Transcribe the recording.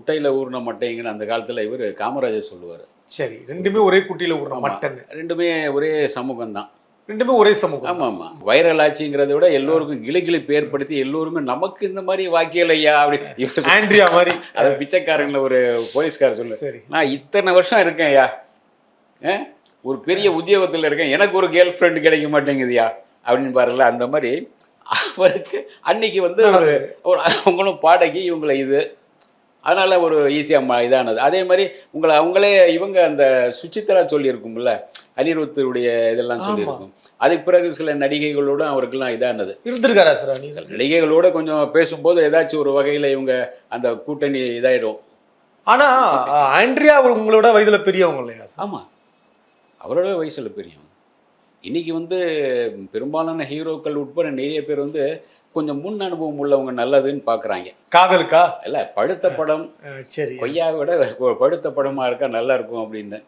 குட்டையில் ஊறின மட்டைங்கன்னு அந்த காலத்தில் இவர் காமராஜர் சொல்லுவார். சரி, ரெண்டுமே ஒரே குட்டியில் ஊறின மட்டன். ரெண்டுமே ஒரே சமூகம் தான். ரெண்டுமே ஒரே சமூகம். ஆமாம் ஆமாம். வைரல் ஆட்சிங்கிறத விட எல்லோருக்கும் கிளிகிழிப்பு ஏற்படுத்தி எல்லோருமே நமக்கு இந்த மாதிரி வாக்கியல் ஐயா அப்படின்னு ஆண்ட்ரியா மாதிரி. அது பிச்சைக்காரங்கள ஒரு போலீஸ்காரர் சொல்லு, சரி, நான் இத்தனை வருஷம் இருக்கேன் ஐயா, ஒரு பெரிய உத்தியோகத்தில் இருக்கேன், எனக்கு ஒரு கேர்ள் ஃப்ரெண்டு கிடைக்க மாட்டேங்குதுயா அப்படின்னு பாருங்களா. அந்த மாதிரி அவருக்கு அன்னைக்கு வந்து ஒரு அவங்களும் பாடகி இவங்களை இது அதனால் ஒரு ஈஸியாக இதானது. அதே மாதிரி அவங்களே இவங்க அந்த சுசித்ரா சொல்லியிருக்கும்ல, அனிருத்தருடைய இதெல்லாம் சொல்லியிருக்கும். அதுக்கு பிறகு சில நடிகைகளோட அவருக்கெல்லாம் இதானது இருந்திருக்காரா சார்? சில நடிகைகளோட கொஞ்சம் பேசும்போது ஏதாச்சும் ஒரு வகையில் இவங்க அந்த கூட்டணி இதாயிடும். ஆனா ஆண்ட்ரியா உங்களோட வயதுல பெரியவங்க இல்லையா? ஆமாம், அவரோட வயசில் பெரியவங்க. இன்றைக்கி வந்து பெரும்பாலான ஹீரோக்கள் உட்பட நிறைய பேர் வந்து கொஞ்சம் முன் அனுபவம் உள்ளவங்க நல்லதுன்னு பார்க்குறாங்க. காதலுக்கா? இல்லை, படுத்த படம் சரி, கொய்யாவை விட படுத்த படமாக இருக்கா நல்லா இருக்கும் அப்படின்னு.